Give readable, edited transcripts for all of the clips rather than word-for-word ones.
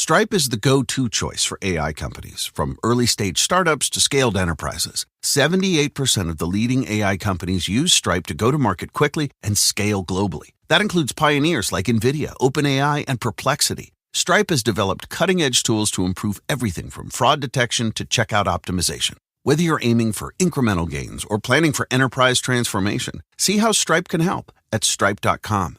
Stripe is the go-to choice for AI companies, from early-stage startups to scaled enterprises. 78% of the leading AI companies use Stripe to go to market quickly and scale globally. That includes pioneers like NVIDIA, OpenAI, and Perplexity. Stripe has developed cutting-edge tools to improve everything from fraud detection to checkout optimization. Whether you're aiming for incremental gains or planning for enterprise transformation, see how Stripe can help at stripe.com.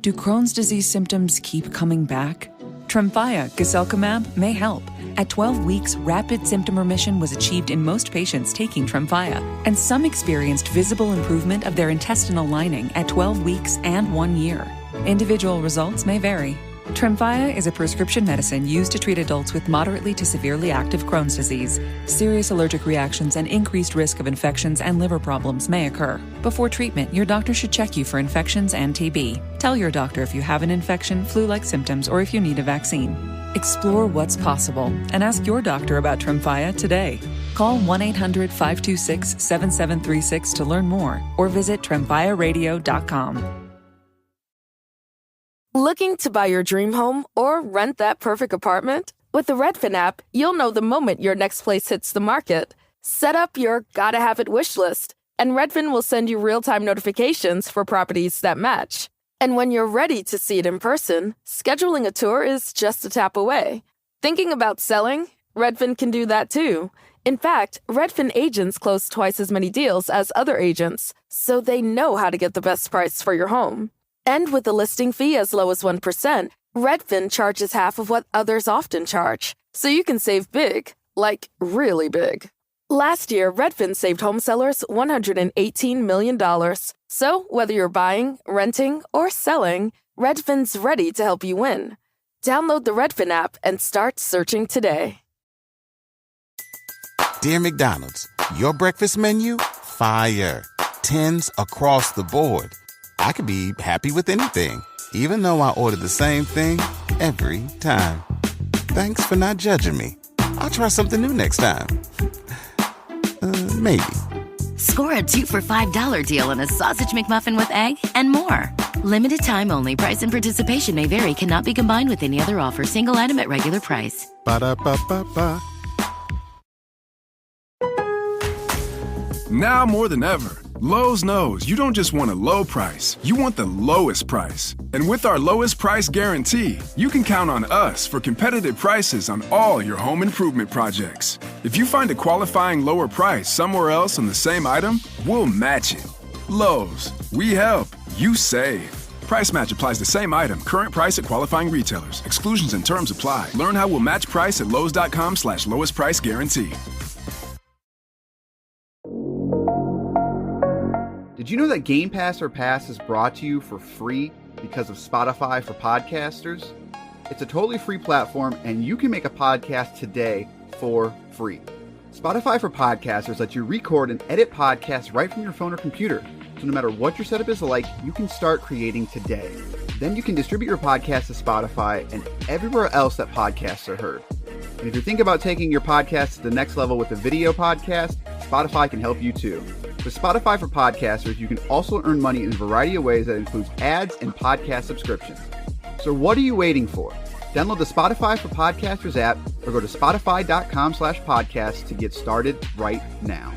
Do Crohn's disease symptoms keep coming back? Tremfya guselkumab may help. At 12 weeks, rapid symptom remission was achieved in most patients taking Tremfya, and some experienced visible improvement of their intestinal lining at 12 weeks and 1 year. Individual results may vary. Tremfya is a prescription medicine used to treat adults with moderately to severely active Crohn's disease. Serious allergic reactions and increased risk of infections and liver problems may occur. Before treatment, your doctor should check you for infections and TB. Tell your doctor if you have an infection, flu-like symptoms, or if you need a vaccine. Explore what's possible and ask your doctor about Tremfya today. Call 1-800-526-7736 to learn more or visit tremfyaradio.com. Looking to buy your dream home or rent that perfect apartment? With the Redfin app, you'll know the moment your next place hits the market. Set up your gotta have it wish list, and Redfin will send you real-time notifications for properties that match. And when you're ready to see it in person, scheduling a tour is just a tap away. Thinking about selling? Redfin can do that too. In fact, Redfin agents close twice as many deals as other agents, so they know how to get the best price for your home. And with a listing fee as low as 1%, Redfin charges half of what others often charge. So you can save big, like really big. Last year, Redfin saved home sellers $118 million. So whether you're buying, renting, or selling, Redfin's ready to help you win. Download the Redfin app and start searching today. Dear McDonald's, your breakfast menu? Fire. 10s across the board. I could be happy with anything, even though I order the same thing every time. Thanks for not judging me. I'll try something new next time. Maybe. Score a 2 for $5 deal on a sausage McMuffin with egg and more. Limited time only. Price and participation may vary. Cannot be combined with any other offer. Single item at regular price. Ba-da-ba-ba-ba. Now more than ever, Lowe's knows you don't just want a low price, you want the lowest price. And with our lowest price guarantee, you can count on us for competitive prices on all your home improvement projects. If you find a qualifying lower price somewhere else on the same item, we'll match it. Lowe's, we help, you save. Price match applies the same item, current price at qualifying retailers. Exclusions and terms apply. Learn how we'll match price at lowes.com/lowest price guarantee. Did you know that Game Pass or Pass is brought to you for free because of Spotify for podcasters? It's a totally free platform, and you can make a podcast today for free. Spotify for podcasters lets you record and edit podcasts right from your phone or computer. So no matter what your setup is like, you can start creating today. Then you can distribute your podcast to Spotify and everywhere else that podcasts are heard. And if you're thinking about taking your podcast to the next level with a video podcast, Spotify can help you too. With Spotify for podcasters, you can also earn money in a variety of ways that includes ads and podcast subscriptions. So what are you waiting for? Download the Spotify for Podcasters app or go to spotify.com/podcast to get started right now.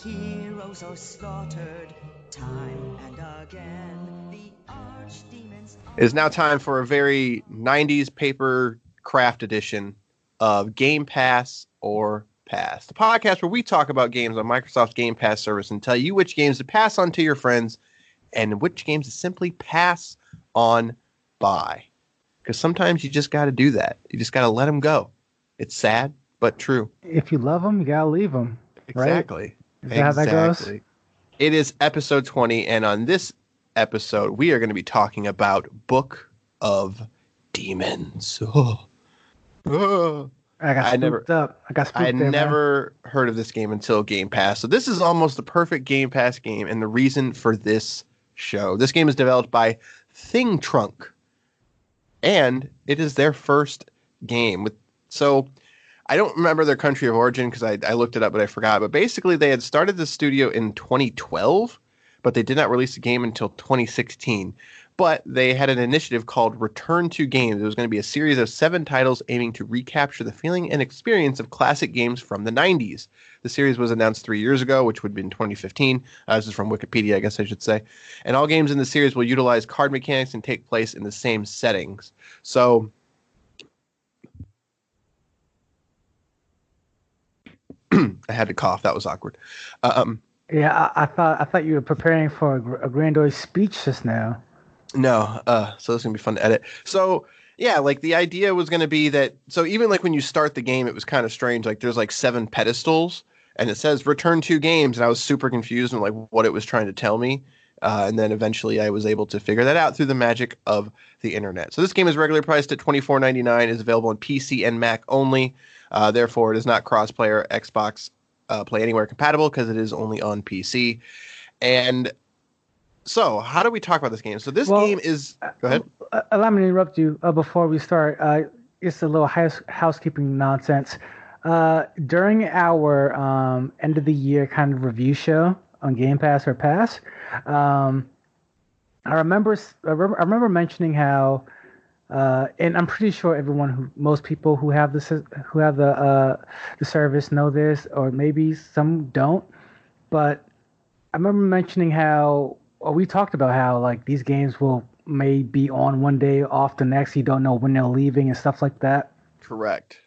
Heroes are slaughtered time and again. The archdemons. It is now time for a very 90s paper craft edition of Game Pass or Pass, the podcast where we talk about games on Microsoft's Game Pass service and tell you which games to pass on to your friends and which games to simply pass on by. Because sometimes you just got to do that. You just got to let them go. It's sad, but true. If you love them, you got to leave them. Exactly. Right? Is that how that goes? It is episode 20, and on this episode, we are going to be talking about Book of Demons. I got spooked up. I had never heard of this game until Game Pass. So this is almost the perfect Game Pass game, and the reason for this show. This game is developed by Thing Trunk, and it is their first game. So I don't remember their country of origin because I looked it up, but I forgot. But basically, they had started the studio in 2012, but they did not release the game until 2016. But they had an initiative called Return to Games. It was going to be a series of 7 titles aiming to recapture the feeling and experience of classic games from the 90s. The series was announced 3 years ago, which would have been 2015. This is from Wikipedia, I guess I should say. And all games in the series will utilize card mechanics and take place in the same settings. So I had to cough. That was awkward. Yeah, I thought you were preparing for a grandiose speech just now. No, so this is going to be fun to edit. So, yeah, like the idea was going to be that, so even like when you start the game, it was kind of strange. Like there's like 7 pedestals and it says return 2 games. And I was super confused on like what it was trying to tell me. And then eventually I was able to figure that out through the magic of the internet. So this game is regularly priced at $24.99, is available on PC and Mac only. Therefore, it is not cross-player Xbox Play Anywhere compatible because it is only on PC. And so, how do we talk about this game? So, this game is... Go ahead. Allow me to interrupt you before we start. It's a little housekeeping nonsense. During our end of the year kind of review show on Game Pass or Pass, I remember mentioning how, and I'm pretty sure most people who have the service know this, or maybe some don't. But I remember mentioning how. Well, we talked about how like these games may be on one day, off the next. You don't know when they're leaving and stuff like that. Correct.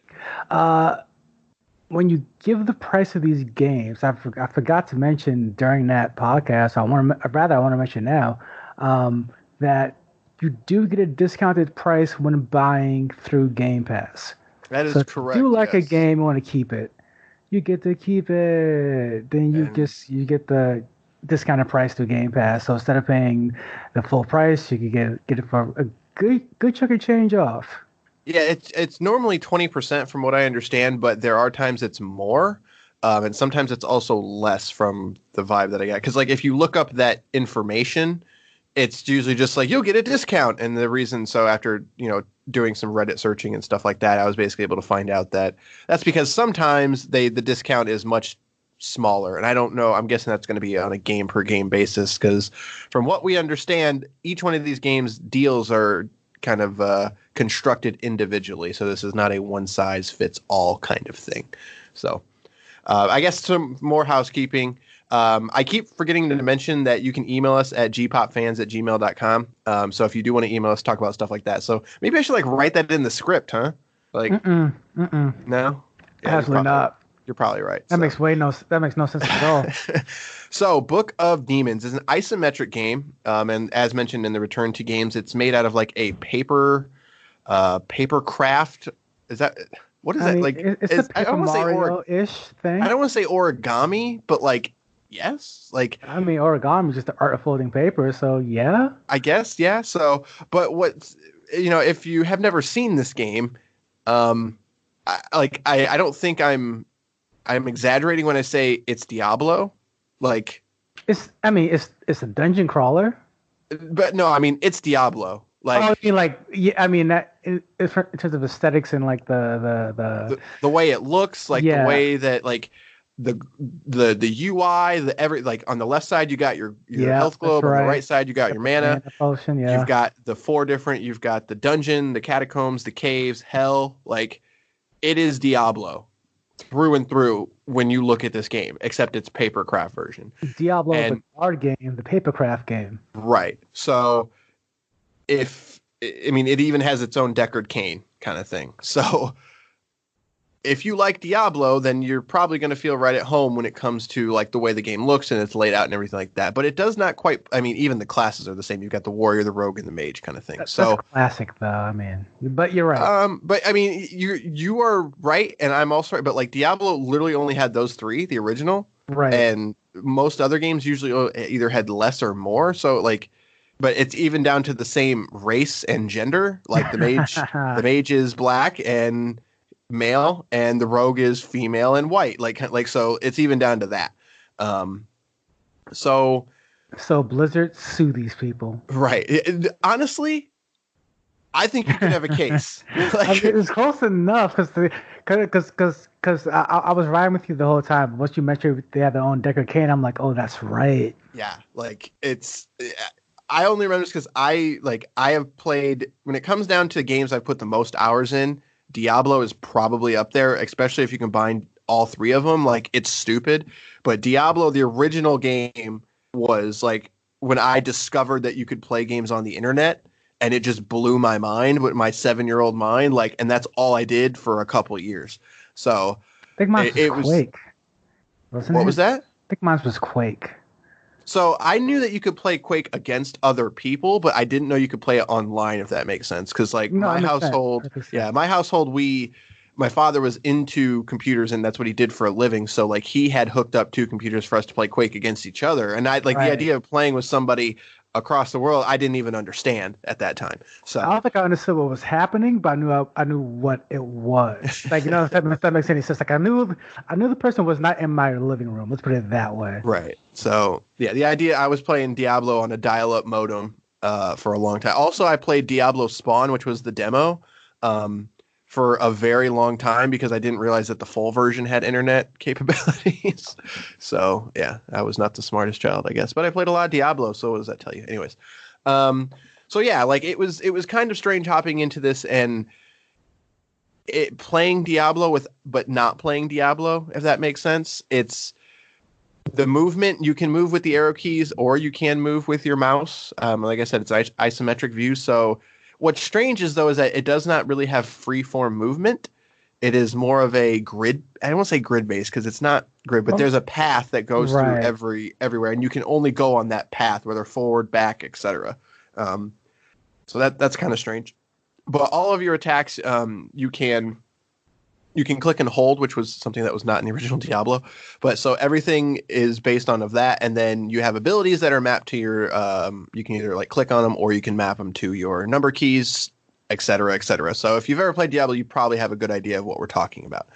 When you give the price of these games, I forgot to mention during that podcast. I want to mention now that you do get a discounted price when buying through Game Pass. That is correct. If you like a game and want to keep it, you get to keep it. Then you get the discounted price through Game Pass. So instead of paying the full price, you could get it for a good chunk of change off. Yeah, it's normally 20% from what I understand, but there are times it's more, and sometimes it's also less from the vibe that I got. Because like if you look up that information, it's usually just like you'll get a discount, and the reason. So after doing some Reddit searching and stuff like that, I was basically able to find out that that's because sometimes the discount is much smaller, and I don't know, I'm guessing that's going to be on a game per game basis, because from what we understand, each one of these games deals are kind of constructed individually, so this is not a one size fits all kind of thing. So I guess some more housekeeping. I keep forgetting to mention that you can email us at gpopfans@gmail.com. So if you do want to email us, talk about stuff like that. So maybe I should like write that in the script, huh? Like no, yeah, absolutely not. You're probably right. That makes no sense at all. So, Book of Demons is an isometric game, and as mentioned in the Return to Games, it's made out of like a paper craft. Is that what is that like? It's a Paper Mario-ish thing. I don't want to say origami, but like yes, like I mean origami is just the art of folding paper, so yeah. I guess yeah. So, but what if you have never seen this game, I don't think I'm exaggerating when I say it's Diablo. Like it's a dungeon crawler. But no, I mean it's Diablo. Like I mean, like yeah, I mean that in terms of aesthetics and like the way it looks, like the way that like the UI, like on the left side you got your health globe, on the right side you got your mana potion. Yeah, you've got the 4 different. You've got the dungeon, the catacombs, the caves, hell. Like it is Diablo through and through when you look at this game, except it's papercraft version. Diablo, the card game, the papercraft game. Right. So it even has its own Deckard Cain kind of thing. So if you like Diablo, then you're probably going to feel right at home when it comes to like the way the game looks and it's laid out and everything like that. But it does not quite. I mean, even the classes are the same. You've got the warrior, the rogue, and the mage kind of thing. That's classic, though. I mean, but you're right. But I mean, you are right, and I'm also right. But like Diablo, literally only had those three, the original, right? And most other games usually either had less or more. So like. But it's even down to the same race and gender. Like the mage is black and male, and the rogue is female and white. Like so, it's even down to that. So Blizzard, sue these people. Right. Honestly, I think you could have a case. Like, it's close enough because I was riding with you the whole time. Once you mentioned they have their own Decker Kane, I'm like, oh, that's right. Yeah, like it's. I only remember this because I have played, when it comes down to games I've put the most hours in, Diablo is probably up there, especially if you combine all three of them. Like, it's stupid. But Diablo, the original game, was like when I discovered that you could play games on the internet, and it just blew my mind with my 7-year-old mind. Like, and that's all I did for a couple of years. So I think mine was Quake. What was that? I think mine was Quake. So I knew that you could play Quake against other people, but I didn't know you could play it online, if that makes sense. Because like my household, my father was into computers and that's what he did for a living. So like he had hooked up 2 computers for us to play Quake against each other. And the idea of playing with somebody across the world, I didn't even understand at that time. So I don't think I understood what was happening, but I knew what it was. Like, if that makes any sense. Like I knew the person was not in my living room. Let's put it that way. Right. So yeah, the idea, I was playing Diablo on a dial-up modem for a long time. Also, I played Diablo Spawn, which was the demo, for a very long time because I didn't realize that the full version had internet capabilities. So yeah, I was not the smartest child, I guess, but I played a lot of Diablo. So what does that tell you? Anyways. So yeah, like it was kind of strange hopping into this and playing Diablo but not playing Diablo, if that makes sense. It's the movement. You can move with the arrow keys or you can move with your mouse. Like I said, it's isometric view. So what's strange is that it does not really have free-form movement. It is more of a grid. I don't want to say grid-based because it's not grid, but there's a path that goes through everywhere, and you can only go on that path, whether forward, back, etc. So that's kind of strange. But all of your attacks, you can click and hold, which was something that was not in the original Diablo. But so everything is based on of that. And then you have abilities that are mapped to your, you can either like click on them or you can map them to your number keys, et cetera, et cetera. So if you've ever played Diablo, you probably have a good idea of what we're talking about.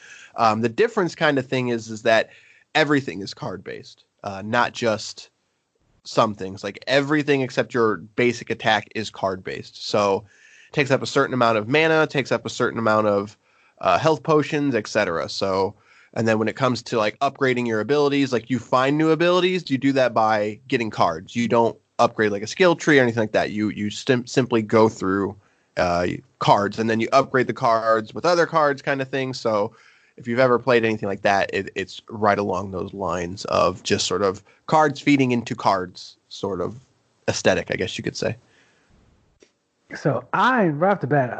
The difference kind of thing is that everything is card based, not just some things. Like everything except your basic attack is card based. So it takes up a certain amount of mana, takes up a certain amount of health potions, etc. So, and then when it comes to like upgrading your abilities, like you find new abilities, you do that by getting cards. You don't upgrade like a skill tree or anything like that. You simply go through cards, and then you upgrade the cards with other cards, kind of thing. So, if you've ever played anything like that, it's right along those lines of just sort of cards feeding into cards, sort of aesthetic, I guess you could say. So right off the bat,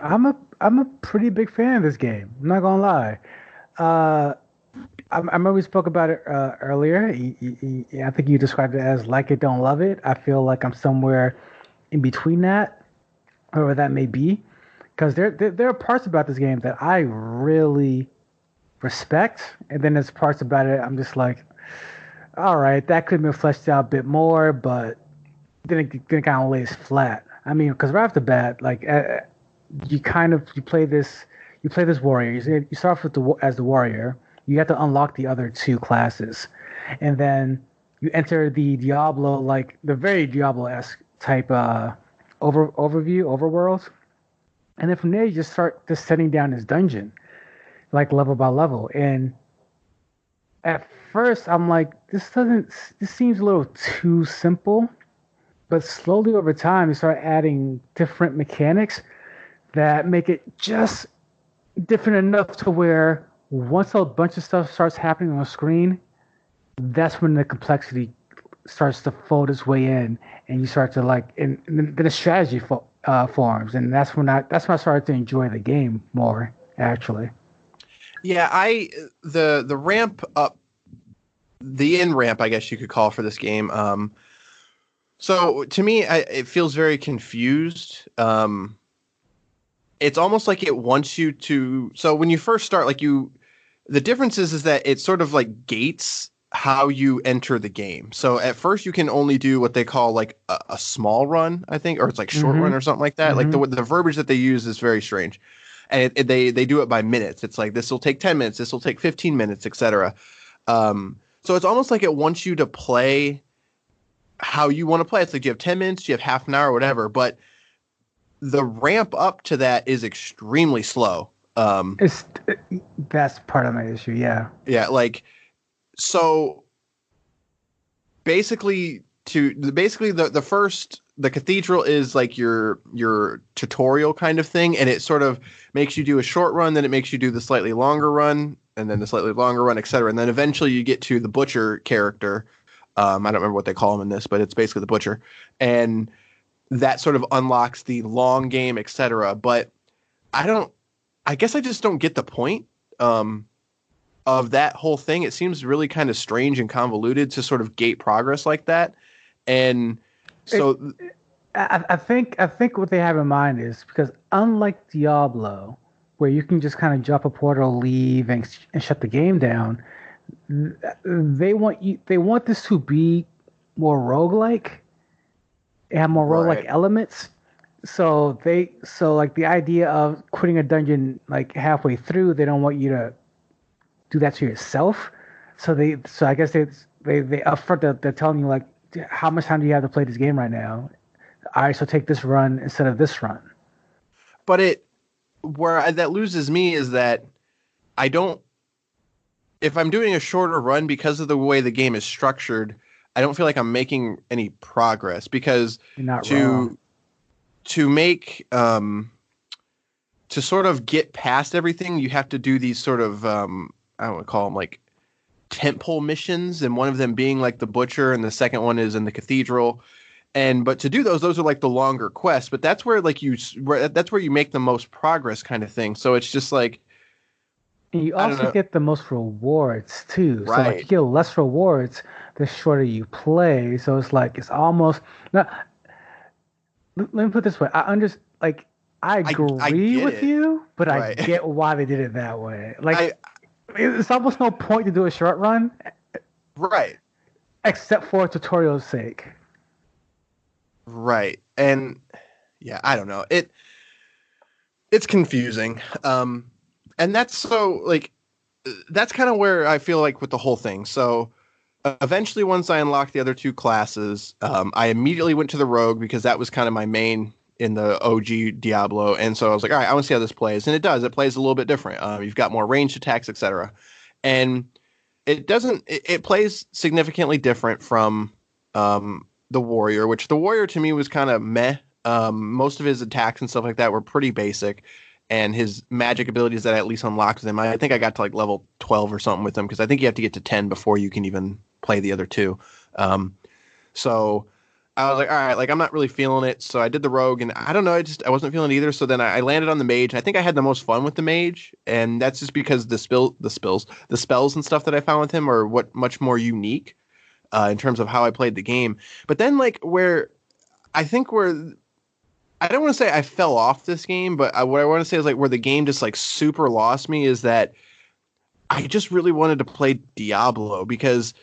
I'm a pretty big fan of this game. I'm not gonna lie. I remember we spoke about it earlier. I think you described it as like it, don't love it. I feel like I'm somewhere in between that, wherever that may be, because there are parts about this game that I really respect, and then there's parts about it I'm just like, all right, that could have been fleshed out a bit more, but then it kind of lays flat. I mean, because right off the bat, like. You play this warrior. You start off as the warrior. You have to unlock the other 2 classes, and then you enter the Diablo, like the very Diablo-esque type overworld, and then from there you just start descending down this dungeon, like level by level. And at first I'm like, this seems a little too simple, but slowly over time you start adding different mechanics that make it just different enough to where once a bunch of stuff starts happening on the screen, that's when the complexity starts to fold its way in, and you start to like, and then a strategy forms, and that's when I started to enjoy the game more, actually. Yeah, the ramp up, the in ramp, I guess you could call for this game. So to me, it feels very confused. It's almost like it wants you to. So when you first start, the difference is that it sort of like gates how you enter the game. So at first you can only do what they call like a small run, I think, or it's like short run or something like that. Like the verbiage that they use is very strange, and they do it by minutes. It's like this will take 10 minutes, this will take 15 minutes, etc. So it's almost like it wants you to play how you want to play. It's like you have 10 minutes, you have half an hour, whatever. But the ramp up to that is extremely slow. That's part of my issue. Yeah. Yeah. So basically the cathedral is like your tutorial kind of thing. And it sort of makes you do a short run. Then it makes you do the slightly longer run and then the slightly longer run, etc. And then eventually you get to the butcher character. I don't remember what they call him in this, but it's basically the butcher. And that sort of unlocks the long game, etc. But I guess I just don't get the point of that whole thing. It seems really kind of strange and convoluted to sort of gate progress like that. And so I think what they have in mind is because unlike Diablo, where you can just kind of drop a portal, leave, and shut the game down, they want this to be more roguelike. Have more roguelike elements. So like the idea of quitting a dungeon like halfway through, they don't want you to do that to yourself. So I guess they upfront they're telling you like, how much time do you have to play this game right now? All right, so take this run instead of this run. But that loses me is that if I'm doing a shorter run because of the way the game is structured, I don't feel like I'm making any progress because to sort of get past everything, you have to do these sort of, I don't want to call them like temple missions. And one of them being like the butcher and the second one is in the cathedral. But to do those are like the longer quests, but that's where that's where you make the most progress kind of thing. So it's just like, and you also get the most rewards too. Right. So like you get less rewards the shorter you play. So it's like it's almost now. Let me put it this way: I agree with you, but I get why they did it that way. Like it's almost no point to do a short run, right? Except for tutorial's sake. Right, and yeah, I don't know. It's confusing. And that's that's kind of where I feel like with the whole thing. So eventually, once I unlocked the other two classes, I immediately went to the rogue because that was kind of my main in the OG Diablo. And so I was like, all right, I want to see how this plays. And it does. It plays a little bit different. You've got more ranged attacks, etc. And it plays significantly different from the warrior, which the warrior to me was kind of meh. Most of his attacks and stuff like that were pretty basic. And his magic abilities that I at least unlocked them. I think I got to like level 12 or something with them because I think you have to get to 10 before you can even play the other two. So I was like, all right, like I'm not really feeling it. So I did the rogue and I don't know. I wasn't feeling it either. So then I landed on the mage. And I think I had the most fun with the mage. And that's just because the spells and stuff that I found with him are much more unique in terms of how I played the game. But then like I don't want to say I fell off this game, but what I want to say is like where the game just like super lost me is that I just really wanted to play Diablo because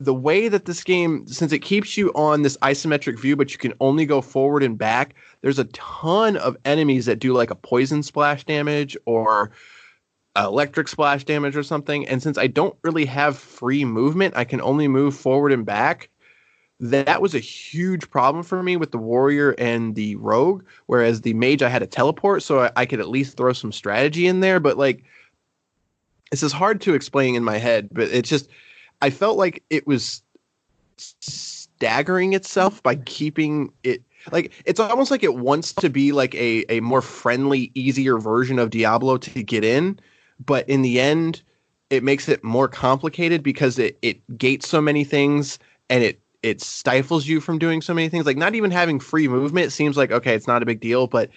the way that this game, since it keeps you on this isometric view, but you can only go forward and back, there's a ton of enemies that do like a poison splash damage or electric splash damage or something. And since I don't really have free movement, I can only move forward and back. That was a huge problem for me with the warrior and the rogue, whereas the mage I had a teleport, so I could at least throw some strategy in there. But like, this is hard to explain in my head, but it's just I felt like it was staggering itself by keeping it like it's almost like it wants to be like a more friendly, easier version of Diablo to get in, but in the end, it makes it more complicated because it gates so many things and it stifles you from doing so many things. Like not even having free movement seems like, okay, it's not a big deal, but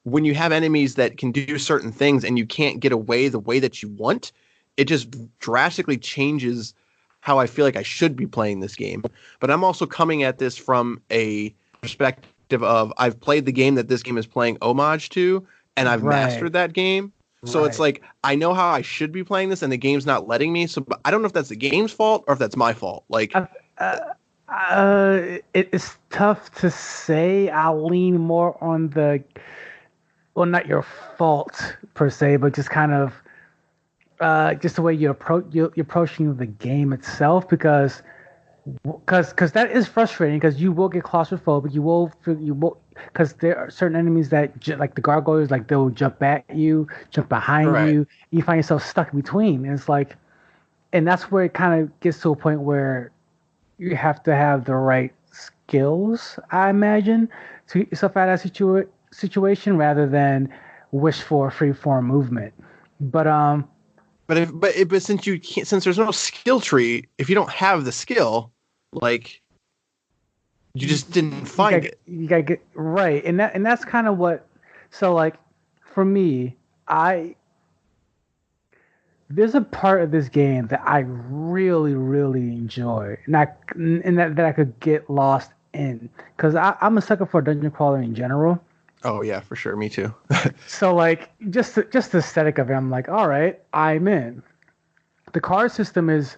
when you have enemies that can do certain things and you can't get away the way that you want, it just drastically changes how I feel like I should be playing this game. But I'm also coming at this from a perspective of I've played the game that this game is playing homage to, and I've mastered that game. So it's like, I know how I should be playing this, and the game's not letting me. So I don't know if that's the game's fault or if that's my fault. Like, it's tough to say. I'll lean more on the, well, not your fault per se, but just kind of just the way you're approaching the game itself, because that is frustrating, because you will get claustrophobic. You will because there are certain enemies that like the gargoyles, like they'll jump at you, jump behind you. You find yourself stuck in between, and it's like, and that's where it kind of gets to a point where you have to have the right skills, I imagine, to get yourself out of that situation rather than wish for free form movement. But since you can't, since there's no skill tree, if you don't have the skill, like, you just didn't find it. You gotta get right, and that's kind of what. So like, for me, there's a part of this game that I really, really enjoy, and that I could get lost in, because I'm a sucker for dungeon crawler in general. Oh yeah, for sure, me too. So like, just the aesthetic of it, I'm like, all right, I'm in. The card system is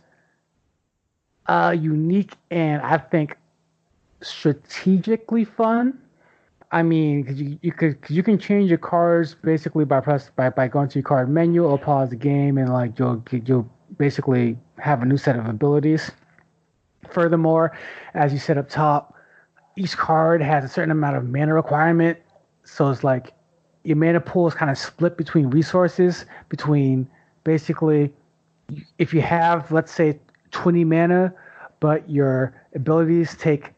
unique and I think strategically fun. I mean, cause you can change your cards basically by going to your card menu or pause the game, and like you'll basically have a new set of abilities. Furthermore, as you said up top, each card has a certain amount of mana requirement, so it's like your mana pool is kind of split between resources. Between basically, if you have, let's say, 20 mana, but your abilities take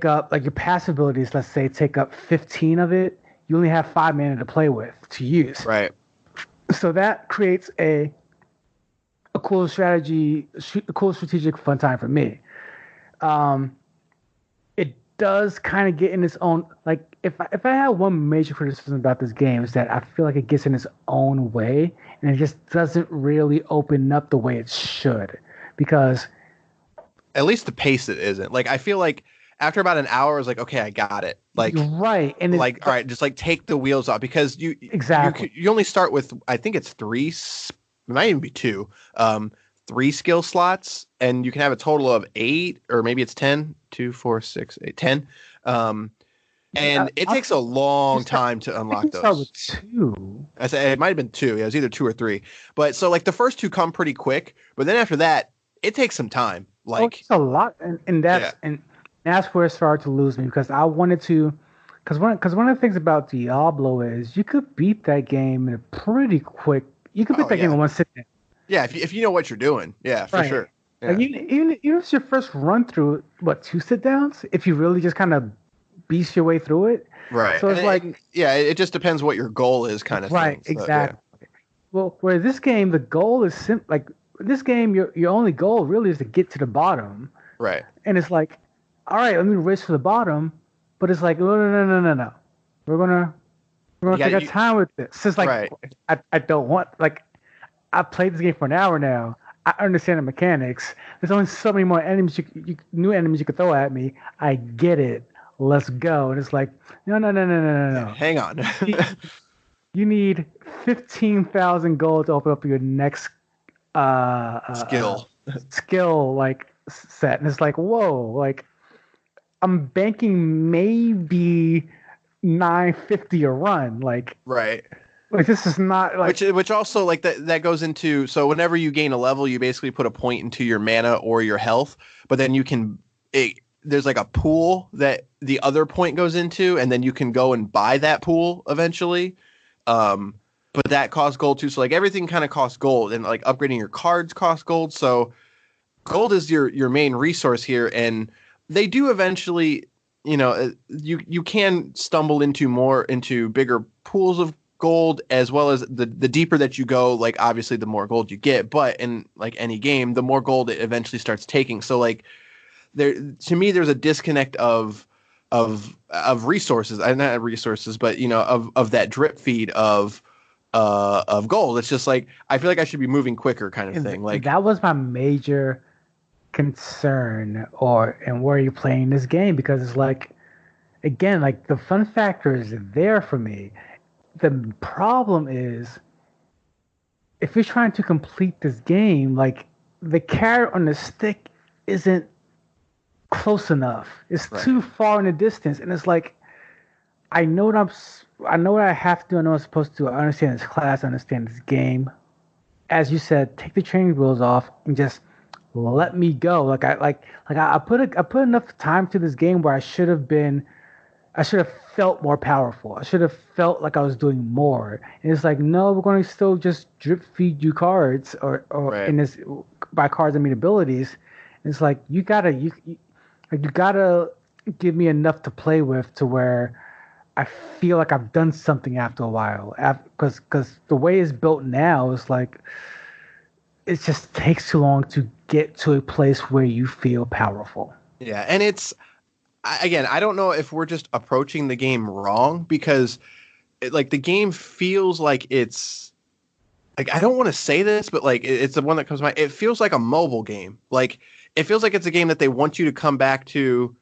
up, like your passive abilities, let's say, take up 15 of it, you only have 5 mana to play with, to use. Right. So that creates a cool strategy, a cool strategic fun time for me. It does kind of get in its own, like, if I have one major criticism about this game, is that I feel like it gets in its own way, and it just doesn't really open up the way it should, because at least the pace it isn't. Like, I feel like after about an hour, I was like, okay, I got it. Like, right, and like, all right, just like take the wheels off, because you only start with, I think it's 3, it might even be 2, 3 skill slots, and you can have a total of 8, or maybe it's 10, 2, 4, 6, 8, 10. And it takes a long time to unlock those. Start with 2. I said it might have been 2. Yeah, it was either 2 or 3. But so like the first 2 come pretty quick, but then after that, it takes some time. Like, it's a lot, and that's where it started to lose me, because I wanted to, because one of the things about Diablo is you could beat that game in a pretty quick. You could beat that game in one sitting. Yeah, if you know what you're doing, yeah, for sure. Yeah. Like, even if it's your first run through, 2 sit downs, if you really just kind of beast your way through it. Right. So it's it just depends what your goal is, kind of right, thing. So, exactly. Yeah. Well, where this game, the goal is like this game, your only goal really is to get to the bottom. Right. And it's like, all right, let me race for the bottom, but it's like, no. We're gonna take our time with this. It's like, I don't want, like, I played this game for an hour now. I understand the mechanics. There's only so many more enemies, new enemies you could throw at me. I get it. Let's go. And it's like, no. Hang on. You need 15,000 gold to open up your next skill like set, and it's like, whoa, like I'm banking maybe 950 a run, like right. Like, this is not like, which also, like, that goes into, so whenever you gain a level, you basically put a point into your mana or your health, but then you can there's like a pool that the other point goes into, and then you can go and buy that pool eventually. But that costs gold too. So like everything kind of costs gold, and like upgrading your cards costs gold. So gold is your main resource here. And they do eventually, you can stumble into bigger pools of gold, as well as the deeper that you go, like obviously the more gold you get, but in like any game, the more gold it eventually starts taking. So like to me, there's a disconnect of resources, not resources, but of that drip feed of gold. It's just like I feel like I should be moving quicker, kind of thing. Like that was my major concern, and where you're playing this game, because it's like, again, like the fun factor is there for me. The problem is, if you're trying to complete this game, like the carrot on the stick isn't close enough. It's too far in the distance, and it's like, I know what I have to do. I know what I'm supposed to do. I understand this class. I understand this game. As you said, take the training wheels off and just let me go. I put enough time to this game where I should have felt more powerful. I should have felt like I was doing more. And it's like, no, we're going to still just drip feed you cards, or in this, by cards I mean abilities. And it's like, you gotta give me enough to play with to where I feel like I've done something after a while. Because the way it's built now is like, it just takes too long to get to a place where you feel powerful. Yeah, and I don't know if we're just approaching the game wrong, because the game feels like it's like, I don't want to say this, but like it's the one that comes to mind. It feels like a mobile game. Like it feels like it's a game that they want you to come back to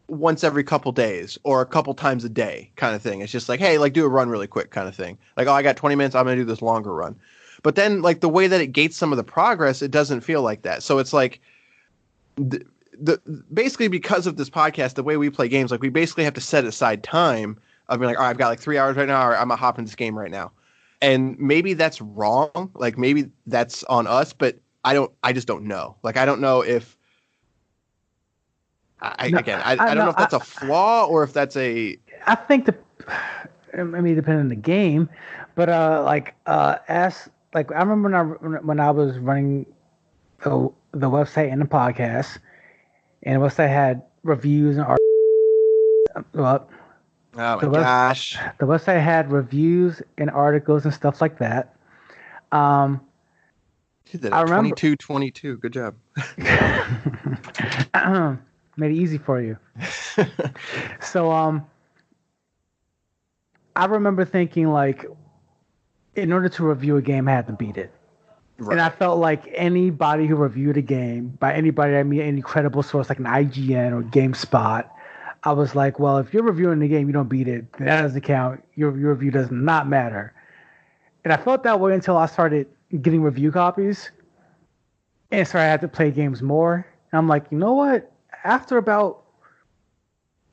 once every couple days or a couple times a day kind of thing. It's just like, hey, like do a run really quick kind of thing. Like, oh, I got 20 minutes. I'm going to do this longer run. But then like the way that it gates some of the progress, it doesn't feel like that. So it's like basically, because of this podcast, the way we play games, like we basically have to set aside time of being like, all right, I've got like 3 hours right now, or I'm going to hop in this game right now. And maybe that's wrong. Like maybe that's on us, but I just don't know. Like, I don't know if, I don't know if that's a flaw or if that's a. I think depending on the game, but I remember when I was running the website and the podcast, and the website had reviews and articles. Well, oh my gosh! The website had reviews and articles and stuff like that. You did it. 22. Good job. Made it easy for you. So I remember thinking, like, in order to review a game, I had to beat it. Right. And I felt like anybody who reviewed a game, by anybody I mean any credible source like an IGN or GameSpot, I was like, well, if you're reviewing the game, you don't beat it, that doesn't count. Your review does not matter. And I felt that way until I started getting review copies. And so I had to play games more. And I'm like, you know what? After about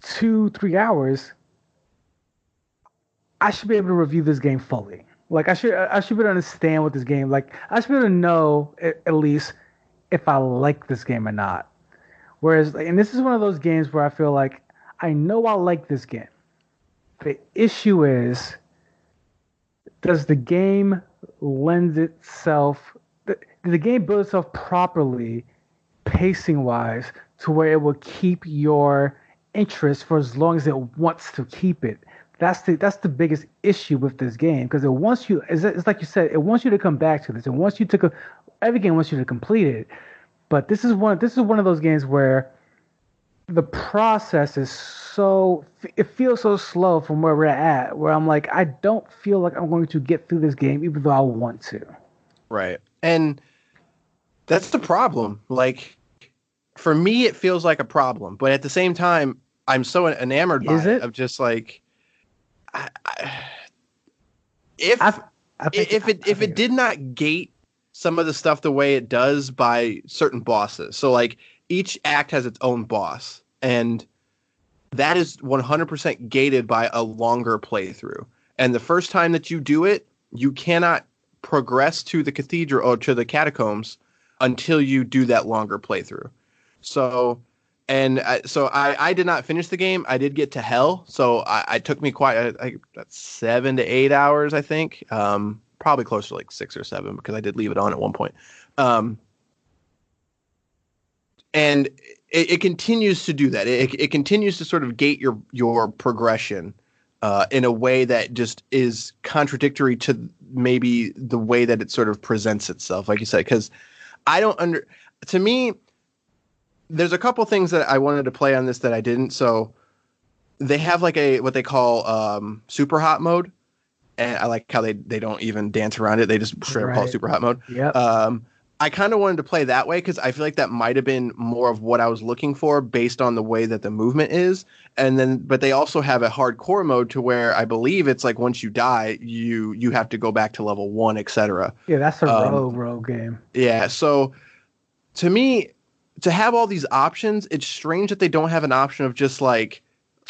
2-3 hours, I should be able to review this game fully. Like I should be able to understand what this game, like I should be able to know at least if I like this game or not. Whereas, and this is one of those games where I feel like I know I like this game. The issue is, does the game lend itself, did the game build itself properly, pacing-wise, to where it will keep your interest for as long as it wants to keep it? That's the biggest issue with this game, because it wants you, it's like you said, it wants you to come back to this. It wants you to every game wants you to complete it. But this is one of those games where the process is it feels so slow from where we're at, where I'm like, I don't feel like I'm going to get through this game even though I want to. Right. And that's the problem. Like, for me, it feels like a problem, but at the same time, I'm so enamored by it of just like, if it did not gate some of the stuff the way it does by certain bosses. So like each act has its own boss, and that is 100% gated by a longer playthrough. And the first time that you do it, you cannot progress to the cathedral or to the catacombs until you do that longer playthrough. So I did not finish the game. I did get to hell. So I took me quite 7 to 8 hours, I think. Probably closer to like 6 or 7 because I did leave it on at one point. And it continues to do that. It continues to sort of gate your progression in a way that just is contradictory to maybe the way that it sort of presents itself, like you said. Because to me, there's a couple things that I wanted to play on this that I didn't. So they have like what they call super hot mode, and I like how they don't even dance around it. They just straight up call it super hot mode. Yep. I kind of wanted to play that way because I feel like that might have been more of what I was looking for based on the way that the movement is. And then, but they also have a hardcore mode to where I believe it's like once you die, you have to go back to level 1, etc. Yeah, that's a rogue game. Yeah, so to me, to have all these options, it's strange that they don't have an option of just like,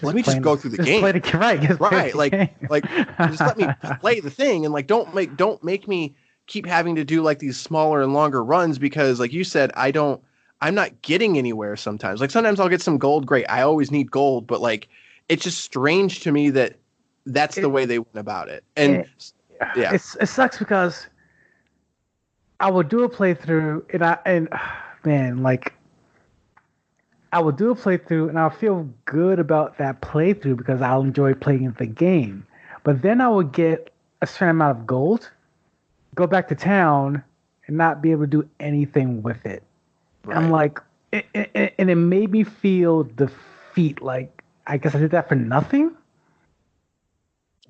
let me just go through the game. Play the, right, like game. like just let me play the thing, and like don't make me keep having to do like these smaller and longer runs because, like you said, I'm not getting anywhere sometimes. Like sometimes I'll get some gold, great. I always need gold, but like it's just strange to me that that's the way they went about it. And yeah, it sucks because I would do a playthrough and man, like I would do a playthrough and I'll feel good about that playthrough because I'll enjoy playing the game. But then I would get a certain amount of gold, go back to town, and not be able to do anything with it. Right. I'm like, and it made me feel defeat. Like, I guess I did that for nothing.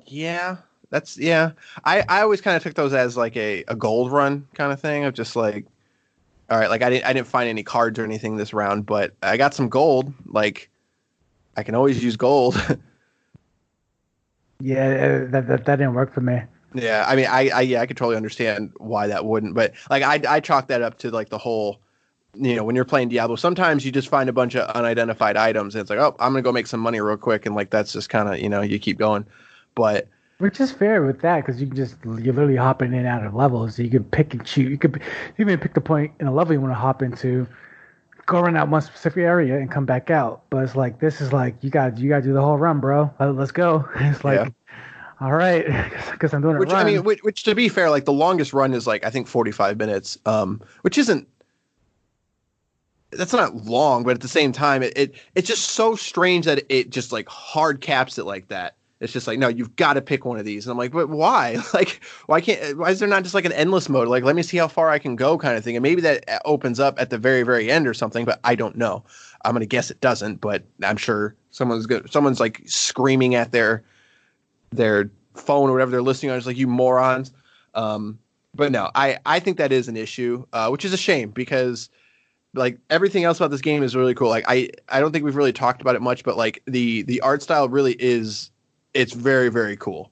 Yeah, I always kind of took those as like a gold run kind of thing of just like, all right, like I didn't find any cards or anything this round, but I got some gold. Like, I can always use gold. Yeah, that didn't work for me. Yeah, I mean, I could totally understand why that wouldn't, but like I chalk that up to like the whole, when you're playing Diablo, sometimes you just find a bunch of unidentified items and it's like, oh, I'm gonna go make some money real quick, and like that's just kind of you keep going, but. Which is fair with that because you're literally hopping in and out of levels. So you can pick and choose. You could even pick the point in a level you want to hop into, go around that one specific area and come back out. But it's like this is like you got to do the whole run, bro. Let's go. It's like, all right, because I'm doing which, a run. I mean, which to be fair, like the longest run is like I think 45 minutes, which isn't. That's not long, but at the same time, it's just so strange that it just like hard caps it like that. It's just like, no, you've got to pick one of these. And I'm like, but why? Like, why is there not just like an endless mode? Like, let me see how far I can go kind of thing. And maybe that opens up at the very, very end or something, but I don't know. I'm going to guess it doesn't, but I'm sure someone's like screaming at their phone or whatever they're listening on. It's like, you morons. But no, I think that is an issue, which is a shame because like everything else about this game is really cool. Like, I don't think we've really talked about it much, but like the art style really is, it's very, very cool.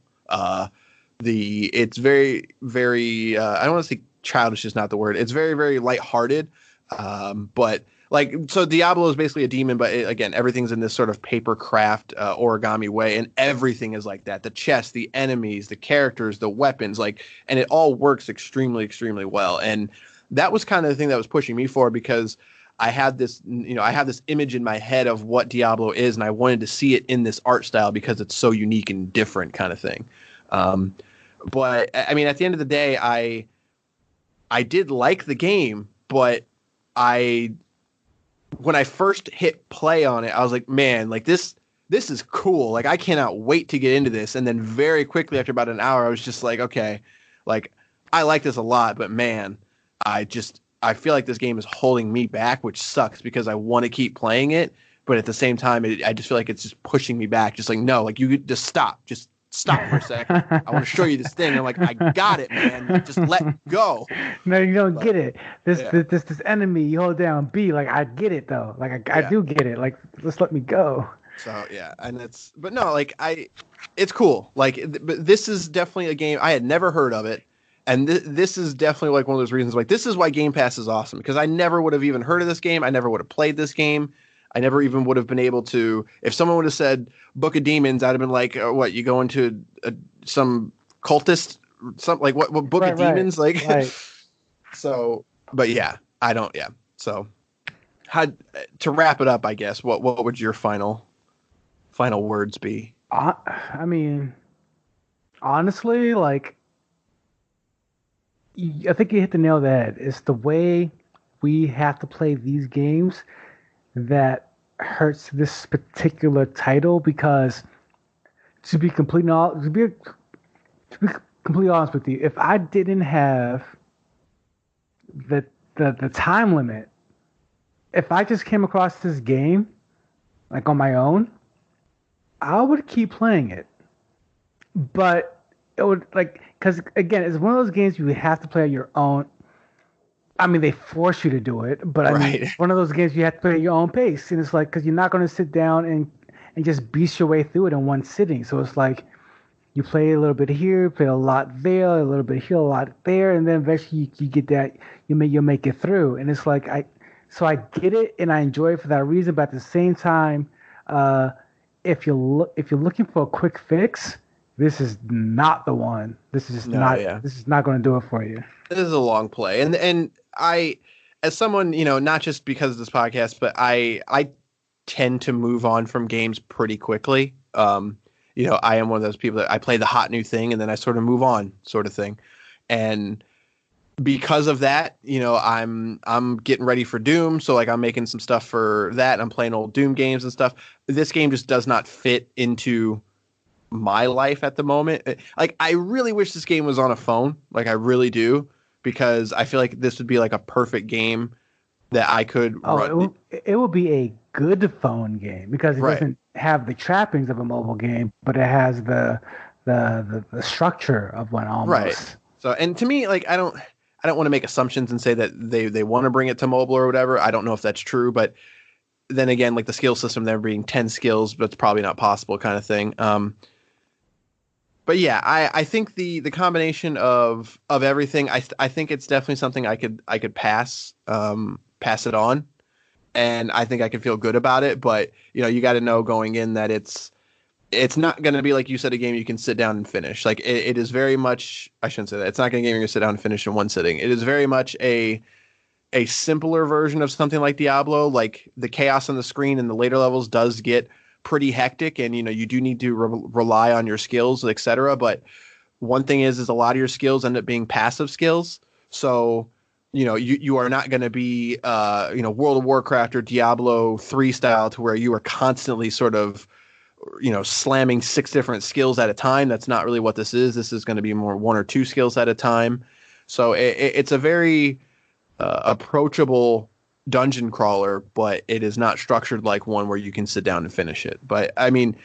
It's very, very, I don't want to say childish is not the word. It's very, very lighthearted. But like, so Diablo is basically a demon, but again, everything's in this sort of paper craft, origami way. And everything is like that. The chest, the enemies, the characters, the weapons, like, and it all works extremely, extremely well. And that was kind of the thing that was pushing me forward because I had this image in my head of what Diablo is, and I wanted to see it in this art style because it's so unique and different kind of thing. But I mean, at the end of the day, I did like the game, but when I first hit play on it, I was like, man, like this is cool. Like I cannot wait to get into this. And then very quickly after about an hour, I was just like, okay, like I like this a lot, but man, I feel like this game is holding me back, which sucks because I want to keep playing it. But at the same time, I just feel like it's just pushing me back. Just like, no, like you just stop for a sec. I want to show you this thing. And I'm like, I got it, man. Just let go. No, you don't get it. This enemy, you hold down B. Like, I get it though. Like, I do get it. Like, just let me go. So yeah, and but no, like it's cool. Like, but this is definitely a game I had never heard of it. And this is definitely like one of those reasons. Like, this is why Game Pass is awesome because I never would have even heard of this game. I never would have played this game. I never even would have been able to. If someone would have said Book of Demons, I'd have been like, what? You go into some cultist, something like what Book of Demons? Like, right. So, but yeah, I don't. Yeah. So, to wrap it up, I guess. What would your final words be? I mean, honestly, like. I think you hit the nail on the head. It's the way we have to play these games that hurts this particular title because to be completely honest with you, if I didn't have the time limit, if I just came across this game like on my own, I would keep playing it, but it would because again, it's one of those games you have to play at your own. I mean, they force you to do it, but I mean, Right. it's one of those games you have to play at your own pace, and it's like because you're not going to sit down and just beast your way through it in one sitting. So it's like you play a little bit here, play a lot there, a little bit here, a lot there, and then eventually you get that you'll make it through. And it's like I get it and I enjoy it for that reason, but at the same time, if you're looking for a quick fix, this is not the one. This is just not. Yeah. This is not going to do it for you. This is a long play, and I, as someone, not just because of this podcast, but I tend to move on from games pretty quickly. I am one of those people that I play the hot new thing and then I sort of move on, sort of thing. And because of that, I'm getting ready for Doom, so like I'm making some stuff for that. I'm playing old Doom games and stuff. This game just does not fit into my life at the moment. Like, I really wish this game was on a phone. Like, I really do, because I feel like this would be like a perfect game that I could run. It will be a good phone game because it doesn't have the trappings of a mobile game, but it has the structure of one almost. Right. So, and to me, like, I don't want to make assumptions and say that they want to bring it to mobile or whatever. I don't know if that's true, but then again, like the skill system there being 10 skills, but it's probably not possible kind of thing. But yeah, I think the combination of everything, I think it's definitely something I could pass it on, and I think I could feel good about it. But you got to know going in that it's not going to be, like you said, a game you can sit down and finish. Like it is very much, I shouldn't say that. It's not going to be a game you're going to sit down and finish in one sitting. It is very much a simpler version of something like Diablo. Like the chaos on the screen in the later levels does get pretty hectic, and you do need to rely on your skills, etc. But one thing is a lot of your skills end up being passive skills. So you are not going to be World of Warcraft or Diablo 3 style to where you are constantly sort of slamming 6 different skills at a time. That's not really what this is. This is going to be more 1 or 2 skills at a time. So it's a very approachable dungeon crawler, but it is not structured like one where you can sit down and finish it. But I mean,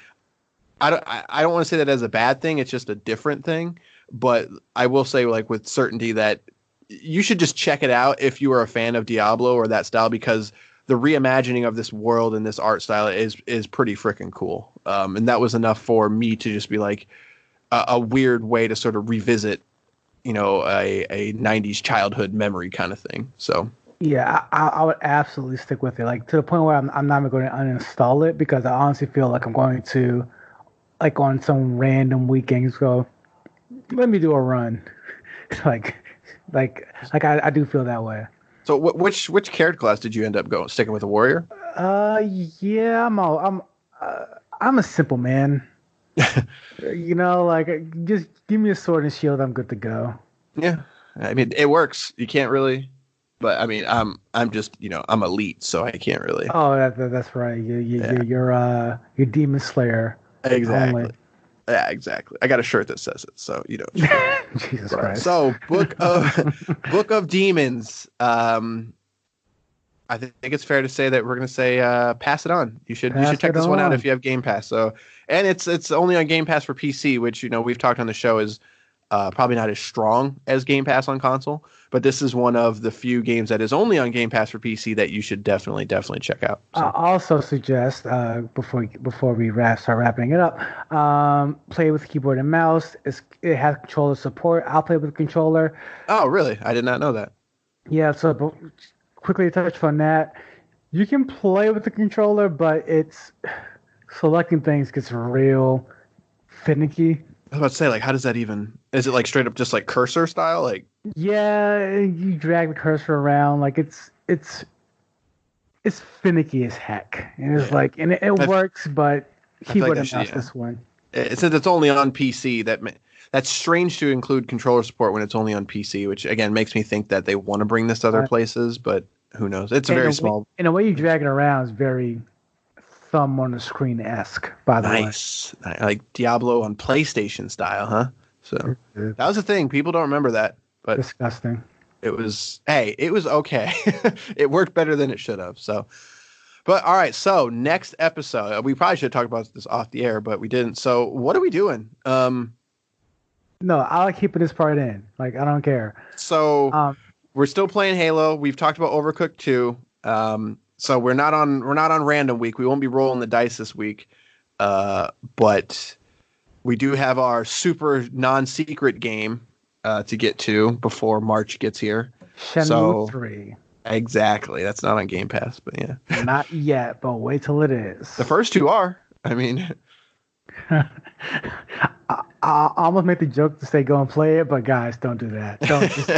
I don't want to say that as a bad thing. It's just a different thing. But I will say, like, with certainty, that you should just check it out if you are a fan of Diablo or that style, because the reimagining of this world and this art style is pretty freaking cool. And that was enough for me to just be like a weird way to sort of revisit, a 90s childhood memory kind of thing. So yeah, I would absolutely stick with it. Like, to the point where I'm not even going to uninstall it, because I honestly feel like I'm going to, like, on some random weekends, go, let me do a run. like I do feel that way. So which character class did you end up sticking with, a warrior? Yeah, I'm a simple man. Like, just give me a sword and shield, I'm good to go. Yeah, I mean, it works. You can't really, but I mean, I'm just I'm elite, so I can't really. Oh, that's right. You're Demon Slayer. Exactly. Only. Yeah, exactly. I got a shirt that says it, so Jesus Christ. So Book of Demons. I think it's fair to say that we're going to say pass it on. You should check this one out if you have Game Pass. So, and it's only on Game Pass for PC, which we've talked on the show is probably not as strong as Game Pass on console. But this is one of the few games that is only on Game Pass for PC that you should definitely check out. So. I also suggest before we start wrapping it up, play with keyboard and mouse. It has controller support. I'll play with controller. Oh, really? I did not know that. Yeah. So quickly touch on that. You can play with the controller, but it's selecting things gets real finicky. I was about to say, like, how does that even? Is it like straight up just like cursor style, like? Yeah, you drag the cursor around, like it's finicky as heck, and it's like, and it works, but keyboard and mouse this one. Since it's only on PC, that's strange to include controller support when it's only on PC, which again makes me think that they want to bring this to other places, but who knows? It's very small. And the way you drag it around is very thumb on the screen-esque, by the way. Nice, like Diablo on PlayStation style, huh? So that was the thing. People don't remember that. But disgusting. It was okay. It worked better than it should have. So, But all right, so next episode, we probably should talk about this off the air, but we didn't. So what are we doing? No, I'll keep this part in. Like, I don't care. So we're still playing Halo. We've talked about Overcooked 2. So we're not on random week. We won't be rolling the dice this week. But we do have our super non-secret game to get to before March gets here. Shenmue 3. Exactly. That's not on Game Pass, but yeah. Not yet, but wait till it is. The first two are. I mean... I almost make the joke to say go and play it, but guys, don't do that. Don't just,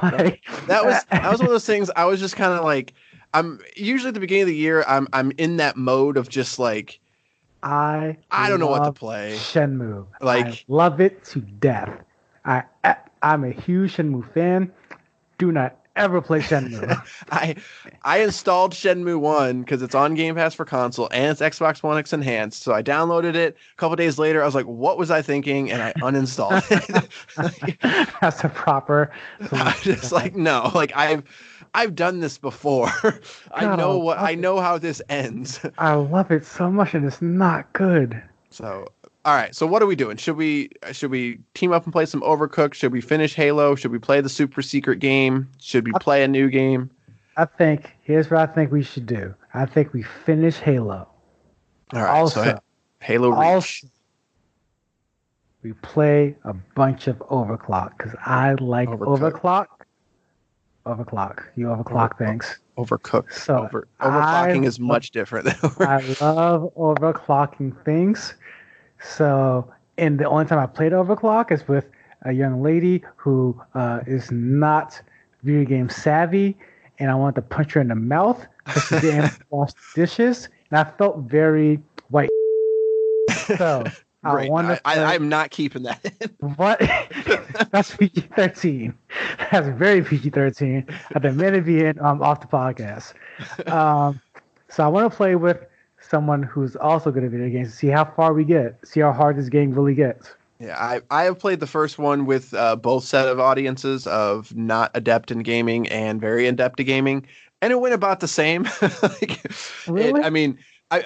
like, that was one of those things. I was just kind of like, I'm usually at the beginning of the year, I'm in that mode of just like, I don't know what to play. Shenmue, like, I love it to death. I'm a huge Shenmue fan. Do not ever play Shenmue. I installed Shenmue 1 because it's on Game Pass for console and it's Xbox One X enhanced. So I downloaded it. A couple days later, I was like, what was I thinking? And I uninstalled it. That's a proper solution. I was just like, no, like I've done this before. I know how this ends. I love it so much and it's not good. So all right, so what are we doing? Should we team up and play some Overcooked? Should we finish Halo? Should we play the super secret game? Should we play a new game? Here's what I think we should do. I think we finish Halo. All right, also, so Halo Reach. We play a bunch of Overclock because I like Overclock. You overclock things. Overcooked. So overclocking is much different than I love overclocking things. So, and the only time I played Overclock is with a young lady who is not video game savvy, and I wanted to punch her in the mouth because she didn't wash dishes, and I felt very white. So, I'm not keeping that in. What? That's PG-13. That's very PG-13. I demand to be in off the podcast. So I want to play with someone who's also good at video games to see how far we get, see how hard this game really gets. Yeah, I have played the first one with both set of audiences of not adept in gaming and very adept at gaming, and it went about the same. Really?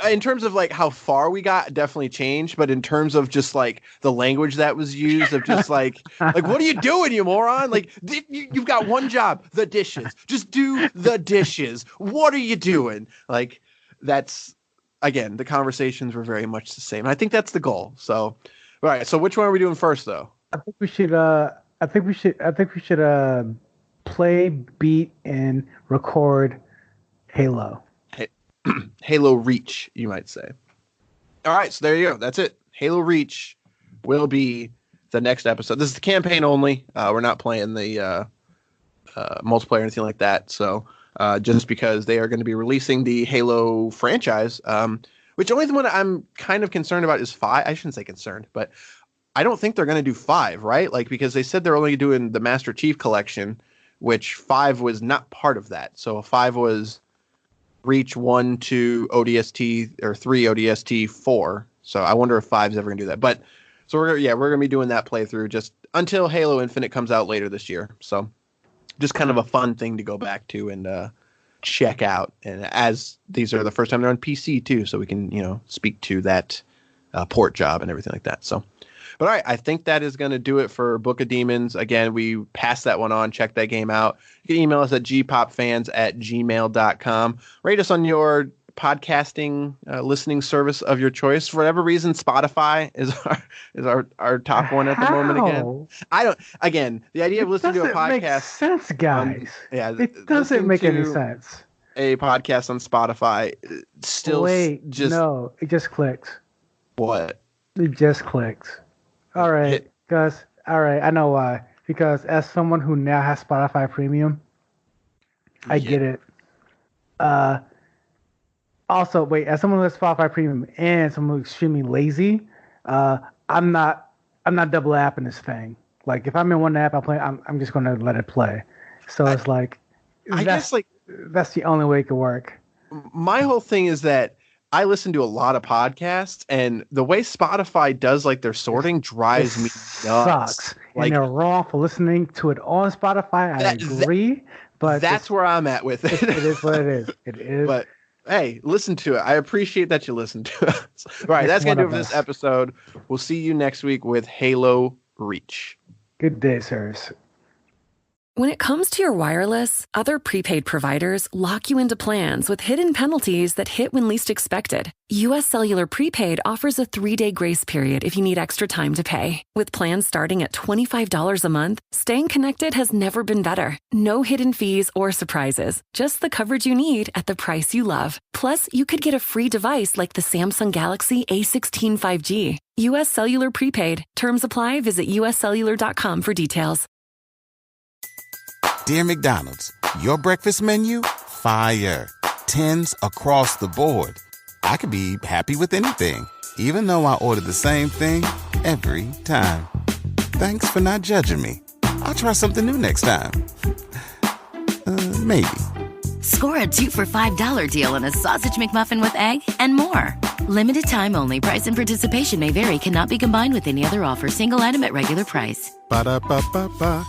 In terms of like how far we got, definitely changed. But in terms of just like the language that was used, of just like what are you doing, you moron? Like you've got one job, the dishes. Just do the dishes. What are you doing? Like that's. Again, the conversations were very much the same. I think that's the goal. So, all right. So, which one are we doing first, though? I think we should. Play, beat, and record Halo. Halo Reach, you might say. All right. So there you go. That's it. Halo Reach will be the next episode. This is the campaign only. We're not playing the multiplayer or anything like that. So. Just because they are going to be releasing the Halo franchise, which the only one I'm kind of concerned about is 5. I shouldn't say concerned, but I don't think they're going to do 5, right? Like, because they said they're only doing the Master Chief Collection, which 5 was not part of that. So 5 was Reach, 1, 2, ODST, or 3, ODST, 4. So I wonder if 5's ever going to do that. But so we're going to be doing that playthrough just until Halo Infinite comes out later this year. So just kind of a fun thing to go back to and check out. And as these are the first time they're on PC too, so we can, speak to that port job and everything like that. So, but all right, I think that is going to do it for Book of Demons. Again, we passed that one on. Check that game out. You can email us at gpopfans@gmail.com. Rate us on your podcasting listening service of your choice. For whatever reason, Spotify is our top one at the moment. Again, the idea of listening to a podcast makes sense, guys. It doesn't make any sense. A podcast on Spotify still it just clicked. What? It just clicked. All right, guys. All right, I know why. Because as someone who now has Spotify Premium, I get it. Also, as someone who has Spotify Premium and someone who's extremely lazy, I'm not double apping this thing. Like if I'm in one app, I'm just gonna let it play. So it's like, that's the only way it could work. My whole thing is that I listen to a lot of podcasts, and the way Spotify does like their sorting drives me nuts. Sucks. And they're wrong for listening to it on Spotify. I agree, but that's where I'm at with it. It is what it is. It is. Hey, listen to it. I appreciate that you listen to us. All right, that's going to do it for this episode. We'll see you next week with Halo Reach. Good day, sirs. When it comes to your wireless, other prepaid providers lock you into plans with hidden penalties that hit when least expected. US Cellular Prepaid offers a 3-day grace period if you need extra time to pay. With plans starting at $25 a month, staying connected has never been better. No hidden fees or surprises, just the coverage you need at the price you love. Plus, you could get a free device like the Samsung Galaxy A16 5G. US Cellular Prepaid. Terms apply. Visit uscellular.com for details. Dear McDonald's, your breakfast menu? Fire. 10s across the board. I could be happy with anything, even though I ordered the same thing every time. Thanks for not judging me. I'll try something new next time. Maybe. Score a 2 for $5 deal on a sausage McMuffin with egg and more. Limited time only. Price and participation may vary. Cannot be combined with any other offer. Single item at regular price. Ba-da-ba-ba-ba.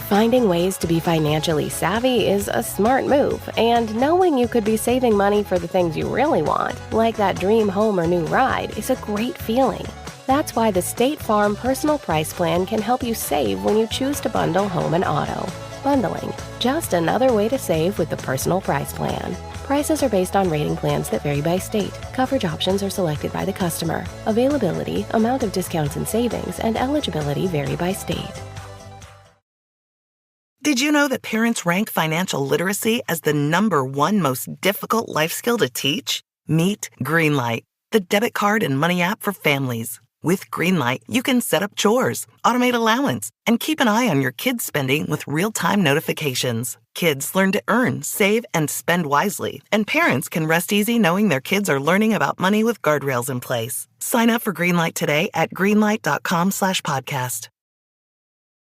Finding ways to be financially savvy is a smart move, and knowing you could be saving money for the things you really want, like that dream home or new ride, is a great feeling. That's why the State Farm Personal Price Plan can help you save when you choose to bundle home and auto. Bundling, just another way to save with the Personal Price Plan. Prices are based on rating plans that vary by state. Coverage options are selected by the customer. Availability, amount of discounts and savings, and eligibility vary by state. Did you know that parents rank financial literacy as the #1 most difficult life skill to teach? Meet Greenlight, the debit card and money app for families. With Greenlight, you can set up chores, automate allowance, and keep an eye on your kids' spending with real-time notifications. Kids learn to earn, save, and spend wisely, and parents can rest easy knowing their kids are learning about money with guardrails in place. Sign up for Greenlight today at greenlight.com/podcast.